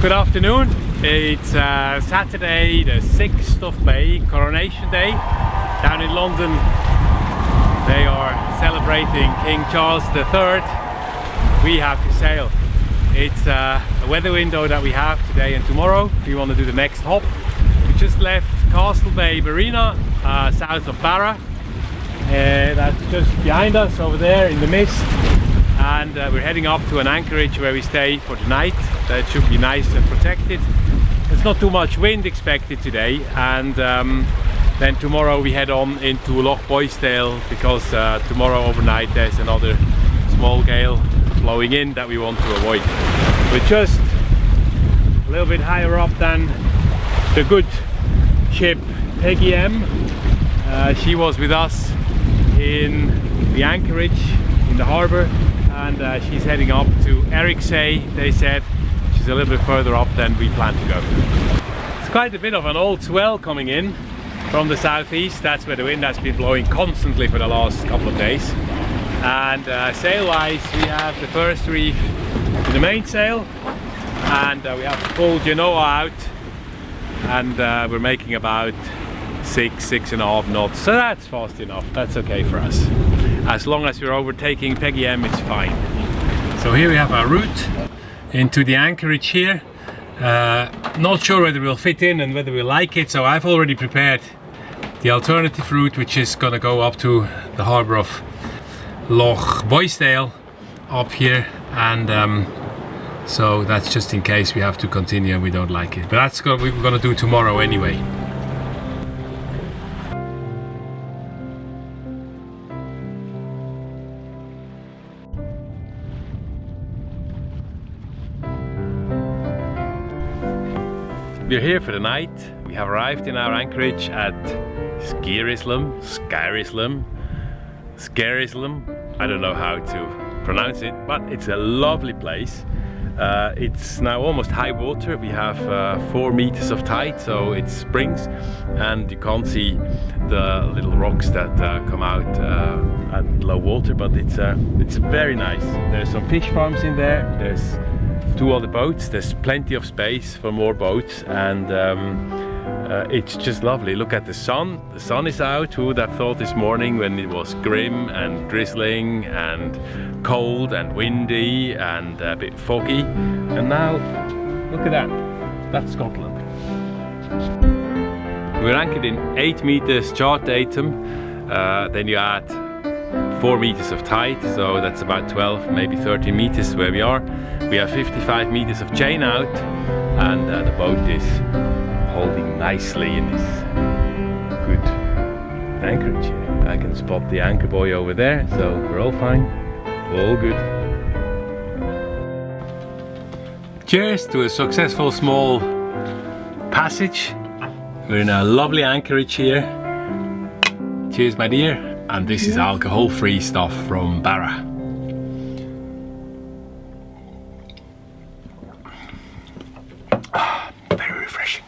Good afternoon. It's Saturday the 6th of May, Coronation Day. Down in London they are celebrating King Charles III. We have to sail. It's a weather window that we have today and tomorrow. We want to do the next hop. We just left Castlebay, Barra, south of Barra. That's just behind us over there in the mist. And we're heading up to an anchorage where we stay for the night. That should be nice and protected. There's not too much wind expected today, and then tomorrow we head on into Lochboisdale because tomorrow overnight there's another small gale blowing in that we want to avoid. We're just a little bit higher up than the good ship Peggy M. She was with us in the anchorage in the harbour, and she's heading up to Ensay. They said she's a little bit further up than we plan to go. It's quite a bit of an old swell coming in from the southeast. That's where the wind has been blowing constantly for the last couple of days. And sail wise, we have the first reef in the mainsail, and we have the full genoa out, and we're making about 6.5 knots, so that's fast enough. That's okay for us. As long as we're overtaking Peggy M, it's fine. So here we have our route into the anchorage here. Not sure whether we'll fit in and whether we like it, so I've already prepared the alternative route, which is gonna go up to the harbour of Lochboisdale up here, and so that's just in case we have to continue and we don't like it. But that's what we're gonna do tomorrow anyway. We're here for the night. We have arrived in our anchorage at Sgeirislum. I don't know how to pronounce it, but it's a lovely place. It's now almost high water. We have 4 meters of tide, so it springs, and you can't see the little rocks that come out at low water, but it's very nice. There's some fish farms in there. There's 2 other boats. There's plenty of space for more boats, and it's just lovely. Look at the sun. The sun is out. Who would have thought this morning, when it was grim and drizzling and cold and windy and a bit foggy, and now look at that. That's Scotland. We're anchored in 8 meters chart datum. Then you add 4 meters of tide, so that's about 12, maybe 13 meters where we are. We have 55 meters of chain out, and the boat is holding nicely in this good anchorage here. I can spot the anchor buoy over there, so we're all fine, all good. Cheers to a successful small passage. We're in a lovely anchorage here. Cheers, my dear. And this is alcohol-free stuff from Barra. Very refreshing.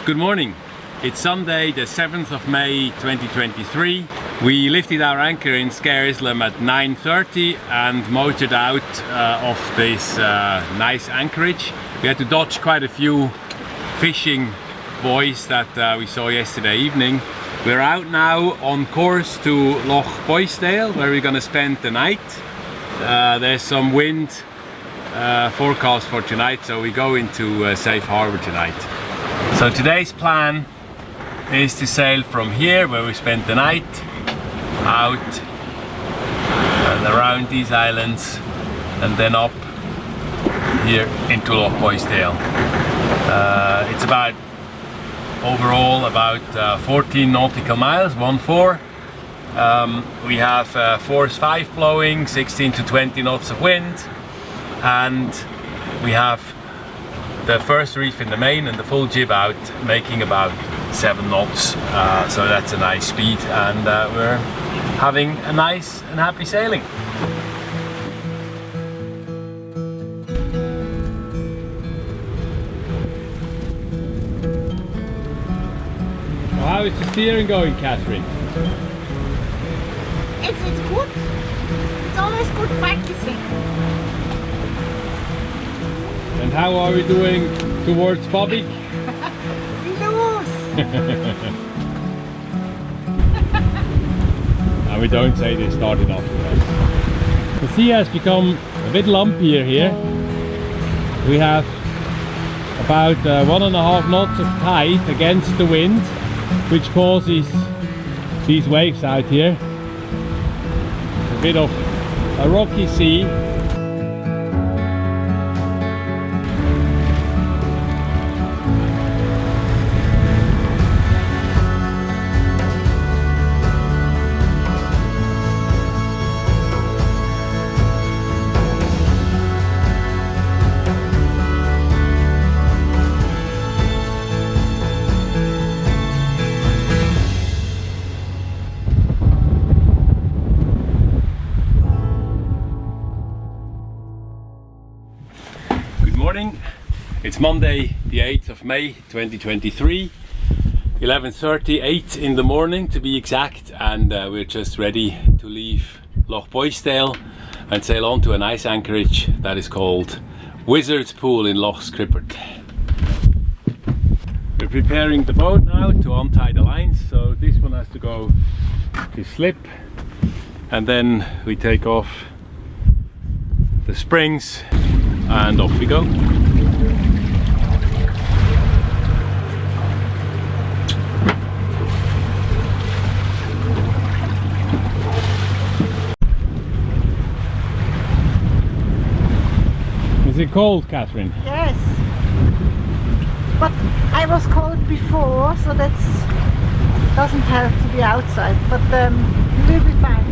Good morning. It's Sunday the 7th of May 2023. We lifted our anchor in Sgeirislum at 9:30 and motored out of this nice anchorage. We had to dodge quite a few fishing buoys that we saw yesterday evening. We're out now on course to Lochboisdale, where we're gonna spend the night. There's some wind forecast for tonight, so we go into a safe harbour tonight. So today's plan is to sail from here, where we spent the night, out and around these islands and then up here into Lochboisdale. It's about overall about 14 nautical miles, 1-4. We have force 5 blowing, 16 to 20 knots of wind, and we have the first reef in the main and the full jib out making about 7 knots. So that's a nice speed, and we're having a nice and happy sailing. How is the steering going, Catherine? It's good. It's always good practicing. And how are we doing towards bobbing? Loose. And we don't say they started off with us. The sea has become a bit lumpier here. We have about 1.5 knots of tide against the wind, which causes these waves out here. A bit of a rocky sea. It's Monday the 8th of May 2023, 11:38 in the morning to be exact, and we're just ready to leave Lochboisdale and sail on to a nice anchorage that is called Wizard's Pool in Loch Tarbert. We're preparing the boat now to untie the lines, so this one has to go to slip, and then we take off the springs and off we go. Is it cold, Catherine? Yes. But I was cold before, so that doesn't have to be outside. But we'll be fine.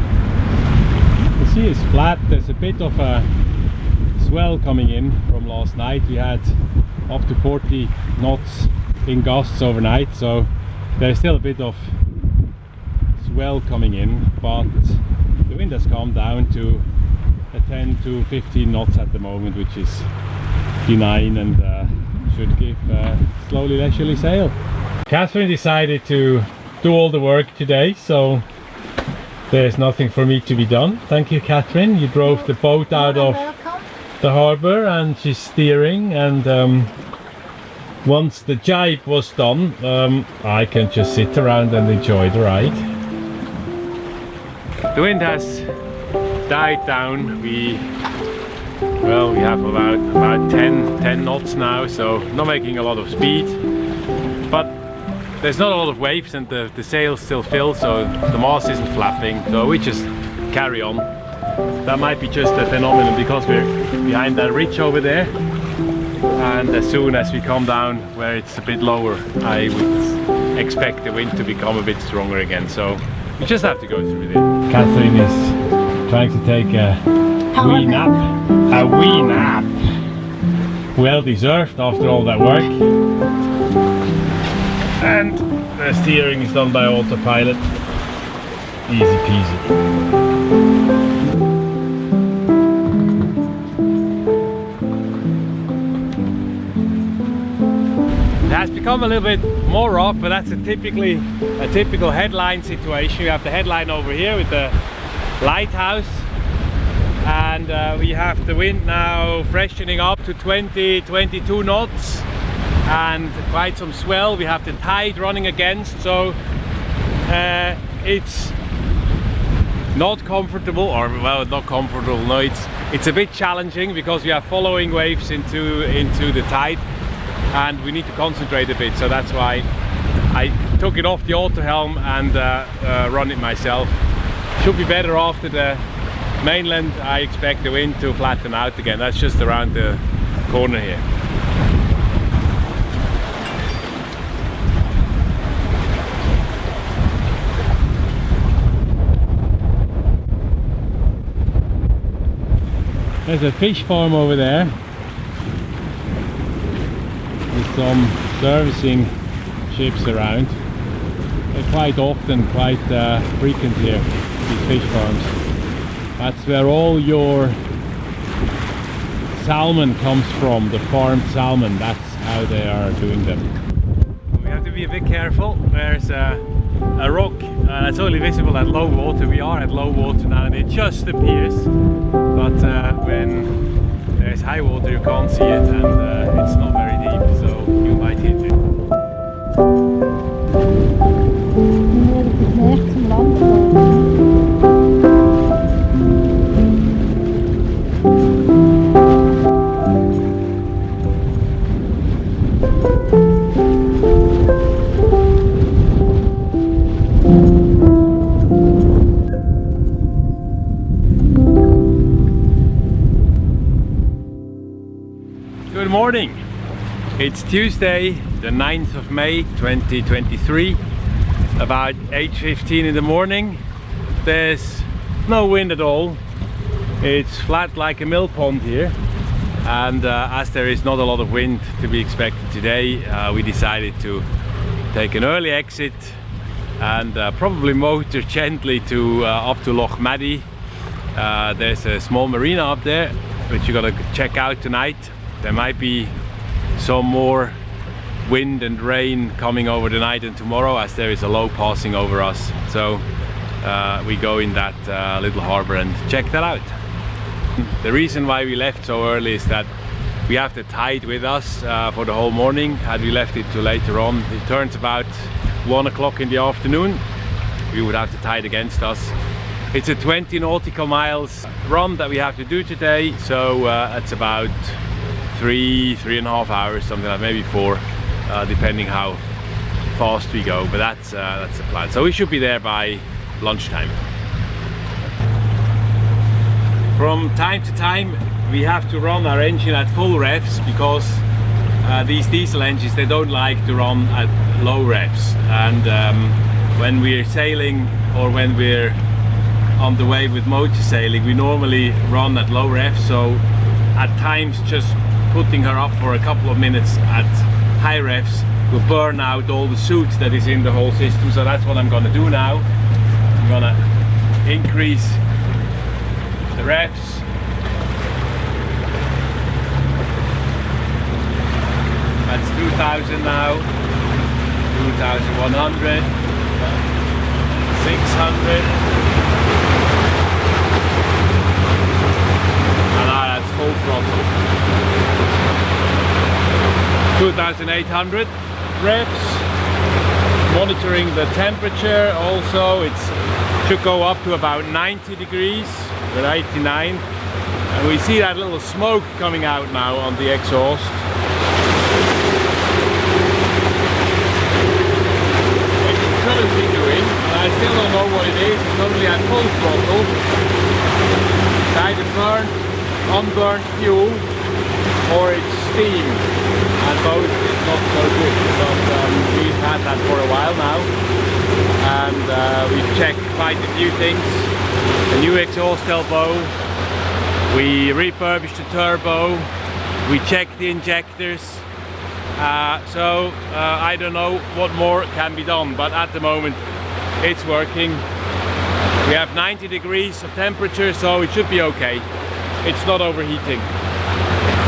The sea is flat. There's a bit of a swell coming in from last night. We had up to 40 knots in gusts overnight, so there's still a bit of swell coming in, but the wind has calmed down to 10 to 15 knots at the moment, which is benign and should give slowly leisurely sail. Catherine decided to do all the work today, so there's nothing for me to be done. Thank you, Catherine. You drove the boat out of the harbour and she's steering, and once the jibe was done, I can just sit around and enjoy the ride. The wind has died down. We have about 10 knots now, so not making a lot of speed, but there's not a lot of waves and the sail's still filled, so the mast isn't flapping, so we just carry on. That might be just a phenomenon because we're behind that ridge over there, and as soon as we come down where it's a bit lower, I would expect the wind to become a bit stronger again, so we just have to go through with it. Catherine is trying to take a wee nap. Well deserved after all that work. And the steering is done by autopilot. Easy peasy. It has become a little bit more rough, but that's a typical headline situation. You have the headline over here with the lighthouse, and we have the wind now freshening up to 20-22 knots and quite some swell. We have the tide running against, so it's not comfortable, or well, not comfortable, no, it's a bit challenging because we are following waves into the tide and we need to concentrate a bit, so that's why I took it off the auto helm and run it myself. Should be better after the Mainland, I expect the wind to flatten out again. That's just around the corner here. There's a fish farm over there with some servicing ships around. They're quite often, quite frequent here, these fish farms. That's where all your salmon comes from, the farmed salmon. That's how they are doing them. We have to be a bit careful. There's a rock that's only visible at low water. We are at low water now and it just appears. But when there's high water you can't see it, and it's not very deep, so you might hit it. Good morning! It's Tuesday, the 9th of May 2023, about 8:15 in the morning. There's no wind at all. It's flat like a mill pond here, and as there is not a lot of wind to be expected today, we decided to take an early exit and probably motor gently to up to Lochmaddy. There's a small marina up there which you gotta check out tonight. There might be some more wind and rain coming over the night and tomorrow, as there is a low passing over us. So we go in that little harbour and check that out. The reason why we left so early is that we have the tide with us for the whole morning. Had we left it till later on, it turns about 1 o'clock in the afternoon, we would have the tide against us. It's a 20 nautical miles run that we have to do today, so it's about 3.5 hours, something like maybe 4, depending how fast we go. But that's the plan. So we should be there by lunchtime. From time to time, we have to run our engine at full revs because these diesel engines, they don't like to run at low revs. And when we're sailing or when we're on the way with motor sailing, we normally run at low revs. So at times, just putting her up for a couple of minutes at high revs will burn out all the soot that is in the whole system. So that's what I'm going to do now. I'm going to increase the revs. That's 2000 now, 2100, 600, and now that's full throttle. 2800 revs. Monitoring the temperature also, it should go up to about 90 degrees. We're 89, and we see that little smoke coming out now on the exhaust. What it shouldn't be doing, and I still don't know what it is, it's only at full throttle. It's either burnt, unburnt fuel, or it's steam, and both is not so good. But we've had that for a while now, and we've checked quite a few things. A new exhaust elbow, we refurbished the turbo, we checked the injectors, so I don't know what more can be done, but at the moment it's working. We have 90 degrees of temperature, so it should be okay. It's not overheating.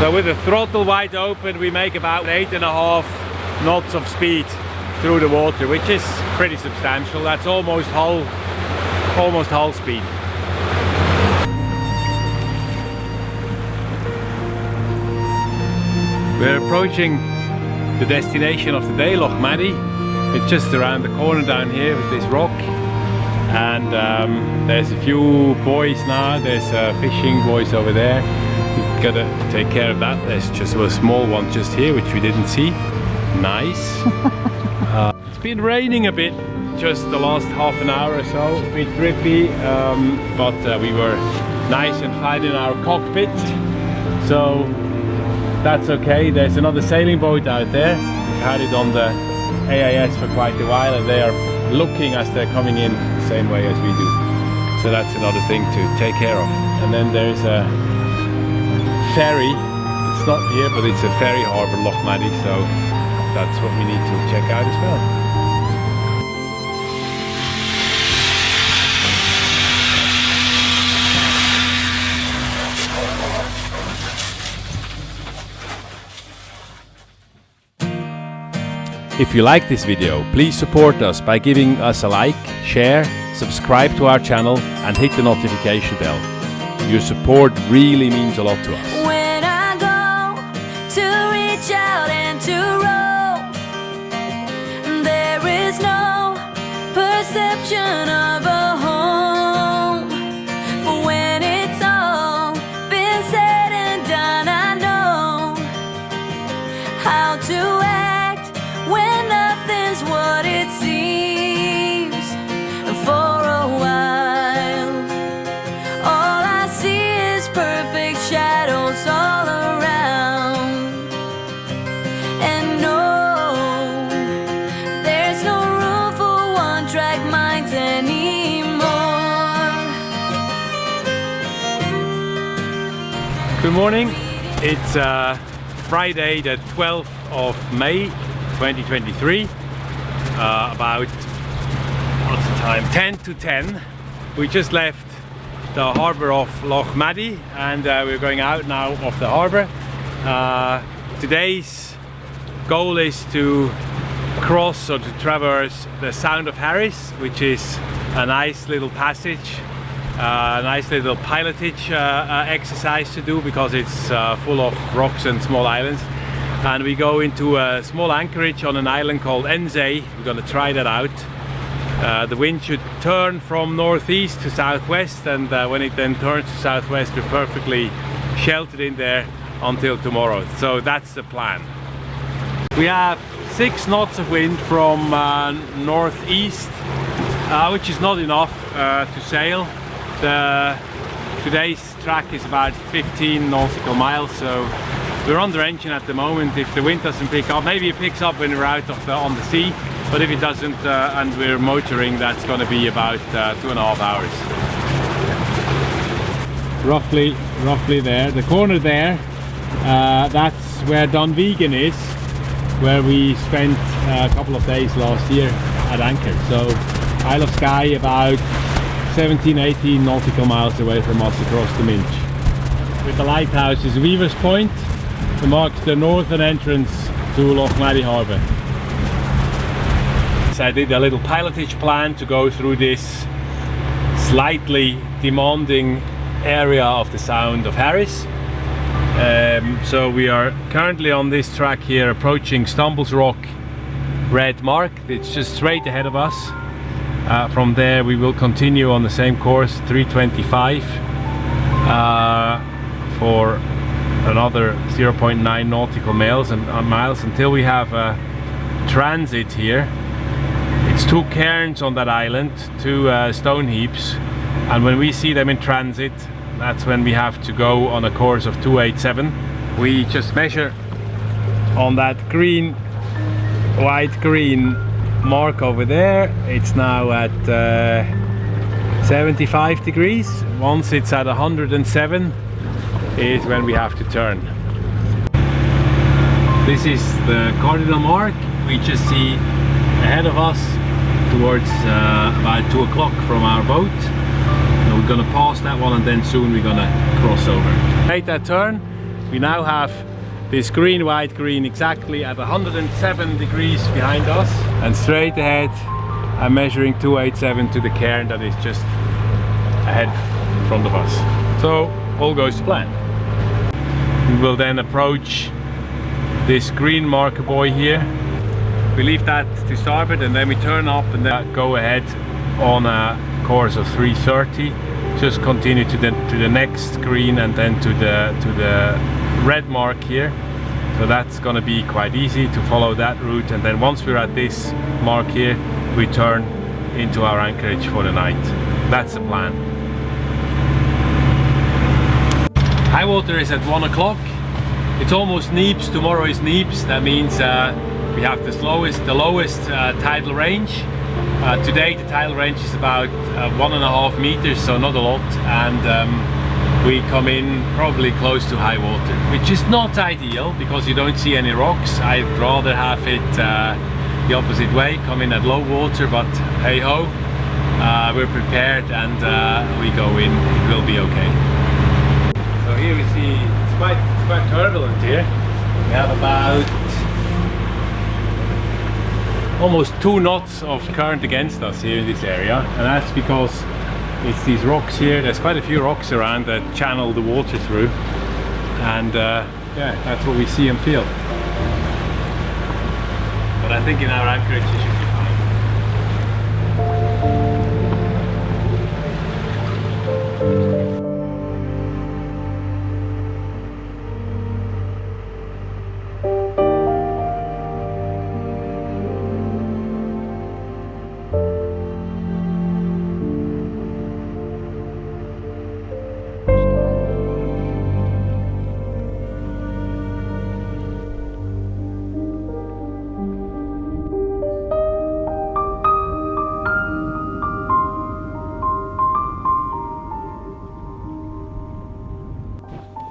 So with the throttle wide open, we make about 8.5 knots of speed through the water, which is pretty substantial. That's almost hull speed. We're approaching the destination of the day, Lochmaddy. It's just around the corner down here with this rock, and there's a few buoys now. There's fishing buoys over there. We've got to take care of that. There's just a small one just here, which we didn't see. Nice. It's been raining a bit just the last half an hour or so, a bit drippy, but we were nice and fine in our cockpit, so that's okay. There's another sailing boat out there. We've had it on the AIS for quite a while, and they are looking as they're coming in the same way as we do. So that's another thing to take care of. And then there's a ferry. It's not here, but it's a ferry harbour, Lochmaddy, so that's what we need to check out as well. If you like this video, please support us by giving us a like, share, subscribe to our channel and hit the notification bell. Your support really means a lot to us. When I go to reach out and to roam, there is no perception of a home. For when it's all been said and done, I know how to act when nothing's what it seems. For a while, all I see is perfect shadows all around. And no, there's no room for one-track minds anymore. Good morning. It's Friday the 12th of May 2023. About, what's the time? 10 to 10. We just left the harbour of Lochmaddy and we're going out now of the harbour. Today's goal is to cross or to traverse the Sound of Harris, which is a nice little passage, a nice little pilotage exercise to do because it's full of rocks and small islands. And we go into a small anchorage on an island called Ensay. We're going to try that out. The wind should turn from northeast to southwest, and when it then turns to southwest, we're perfectly sheltered in there until tomorrow. So that's the plan. We have 6 knots of wind from northeast, which is not enough to sail. Today's track is about 15 nautical miles, so we're under engine at the moment. If the wind doesn't pick up, maybe it picks up when we're out on the sea, but if it doesn't and we're motoring, that's going to be about 2.5 hours. Roughly there, the corner there, that's where Dunvegan is, where we spent a couple of days last year at anchor. So Isle of Skye about 17-18 nautical miles away from us across the Minch. With the lighthouse is Weaver's Point. It marks the northern entrance to Lochmaddy Harbour. So I did a little pilotage plan to go through this slightly demanding area of the Sound of Harris. So we are currently on this track here approaching Stumbles Rock red mark. It's just straight ahead of us. From there we will continue on the same course, 325, for another 0.9 nautical miles until we have a transit here. It's 2 cairns on that island, 2 stone heaps, and when we see them in transit, that's when we have to go on a course of 287. We just measure on that white green mark over there. It's now at 75 degrees. Once it's at 107 is when we have to turn. This is the cardinal mark. We just see ahead of us towards about 2 o'clock from our boat. And we're gonna pass that one and then soon we're gonna cross over. Make that turn. We now have this white green exactly at 107 degrees behind us, and straight ahead I'm measuring 287 to the cairn that is just ahead in front of us. So all goes to plan. We will then approach this green marker buoy here. We leave that to starboard and then we turn up and then go ahead on a course of 330. Just continue to the next green and then to the red mark here. So that's going to be quite easy to follow that route, and then once we're at this mark here, we turn into our anchorage for the night. That's the plan. high water is at 1 o'clock. It's almost neaps. Tomorrow is neaps. That means we have the lowest tidal range. Today the tidal range is about 1.5 meters, so not a lot, and we come in probably close to high water, which is not ideal because you don't see any rocks. I'd rather have it the opposite way, come in at low water, but hey ho, we're prepared and we go in, it will be okay. So here we see it's quite turbulent here. We have about almost 2 knots of current against us here in this area, and that's because it's these rocks here. There's quite a few rocks around that channel the water through, and yeah, that's what we see and feel. But I think in our anchorage it should be fine.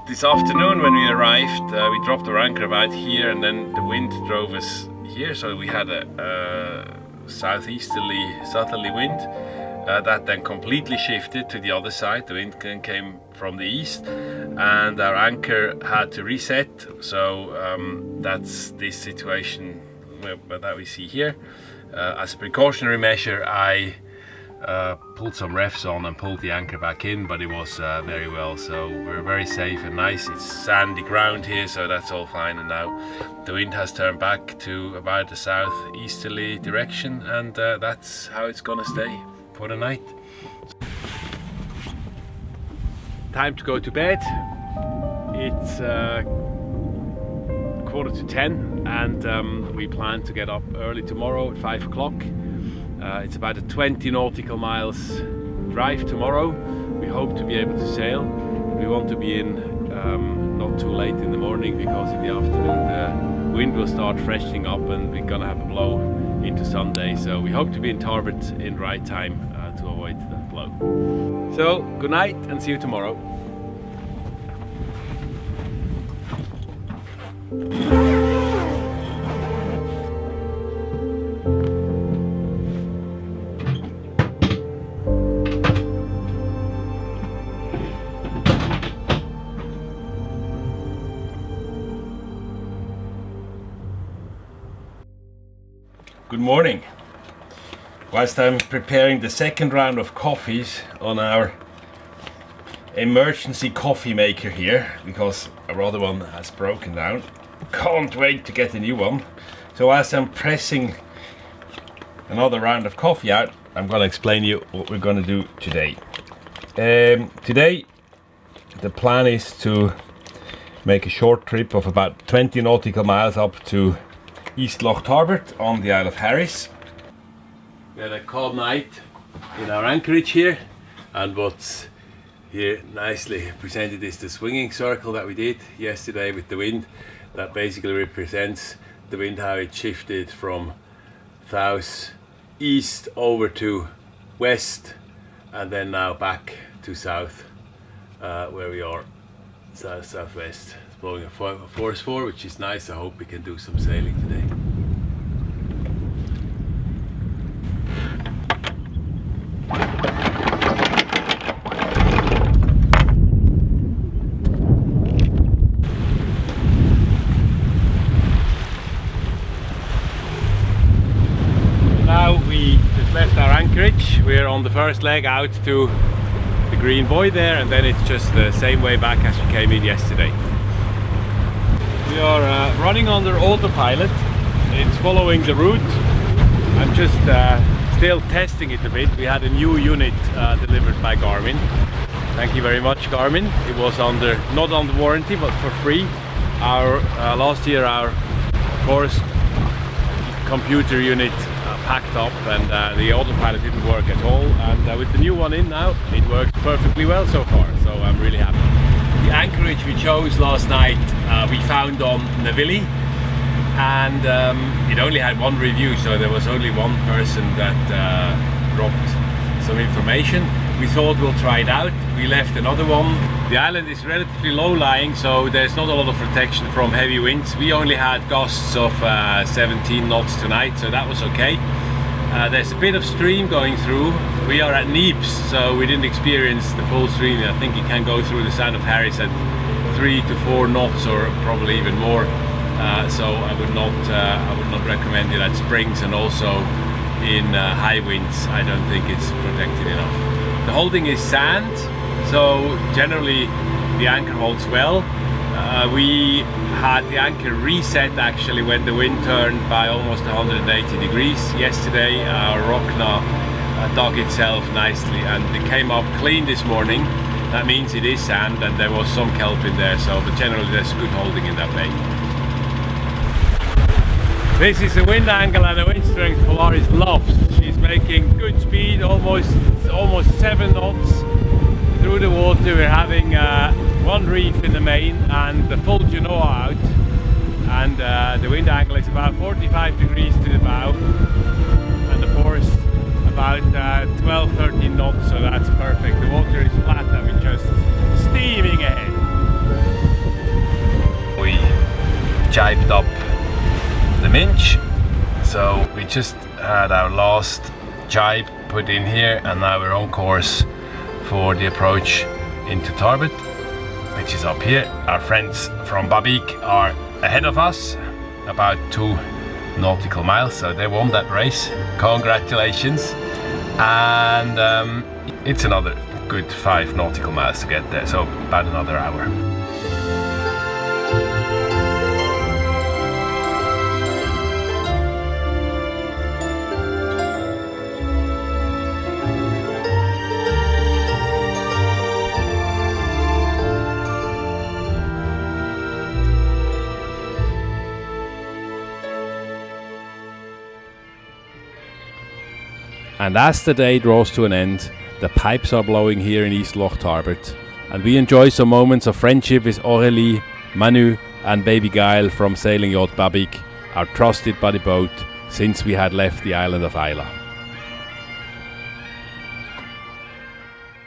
This afternoon when we arrived, we dropped our anchor about here, and then the wind drove us here, so we had a southerly wind that then completely shifted to the other side. The wind came from the east and our anchor had to reset, so that's this situation that we see here. As a precautionary measure, I pulled some refs on and pulled the anchor back in, but it was very well, so we're very safe and nice. It's sandy ground here, so that's all fine, and now the wind has turned back to about the southeasterly direction, and that's how it's gonna stay for the night. Time to go to bed. It's 9:45, and we plan to get up early tomorrow at 5 o'clock. It's about a 20 nautical miles drive tomorrow. We hope to be able to sail. We want to be in not too late in the morning, because in the afternoon the wind will start freshening up and we're gonna have a blow into Sunday. So we hope to be in Tarbert in right time to avoid that blow. So good night and see you tomorrow. Good morning. Whilst I'm preparing the second round of coffees on our emergency coffee maker here, because our other one has broken down, can't wait to get a new one. So whilst I'm pressing another round of coffee out, I'm going to explain to you what we're going to do today. Today the plan is to make a short trip of about 20 nautical miles up to East Loch Tarbert on the Isle of Harris. We had a calm night in our anchorage here, and what's here nicely presented is the swinging circle that we did yesterday with the wind. That basically represents the wind, how it shifted from south east over to west, and then now back to south where we are, southwest. Blowing a force 4, which is nice. I hope we can do some sailing today. Now we just left our anchorage. We're on the first leg out to the green buoy there, and then it's just the same way back as we came in yesterday. We are running under autopilot. It's following the route. I'm just still testing it a bit. We had a new unit delivered by Garmin. Thank you very much, Garmin. It was not under warranty, but for free. Last year our course computer unit packed up, and the autopilot didn't work at all. And with the new one in now, it works perfectly well so far. So I'm really happy. The anchor anchorage we chose last night we found on Navili, and it only had one review, so there was only one person that dropped some information. We thought we'll try it out. We left another one. The island is relatively low-lying, so there's not a lot of protection from heavy winds. We only had gusts of 17 knots tonight, so that was okay. There's a bit of stream going through. We are at Neeps, so we didn't experience the full stream. I think it can go through the Sound of Harris at 3 to 4 knots, or probably even more. So I would not recommend it at Springs, and also in high winds I don't think it's protected enough. The holding is sand, so generally the anchor holds well. We had the anchor reset actually when the wind turned by almost 180 degrees yesterday. Our Rockna dug itself nicely and it came up clean this morning. That means it is sand, and there was some kelp in there, so but generally there's good holding in that bay. This is the wind angle and the wind strength Polaris loves. She's making good speed, almost 7 knots through the water. We're having one reef in the main and the full genoa out, and the wind angle is about 45 degrees to the bow, and the force about 12-13 knots, so that's perfect. The water is flat and we're just steaming ahead. We jibed up the minch, so we just had our last jibe put in here, and now we're on course for the approach into Tarbert, which is up here. Our friends from Babik are ahead of us about 2 nautical miles, so they won that race. Congratulations. And it's another good 5 nautical miles to get there, so about another hour. And as the day draws to an end, the pipes are blowing here in East Loch Tarbert, and we enjoy some moments of friendship with Aurélie, Manu and baby Gael from sailing yacht Babik, our trusted buddy boat since we had left the island of Isla.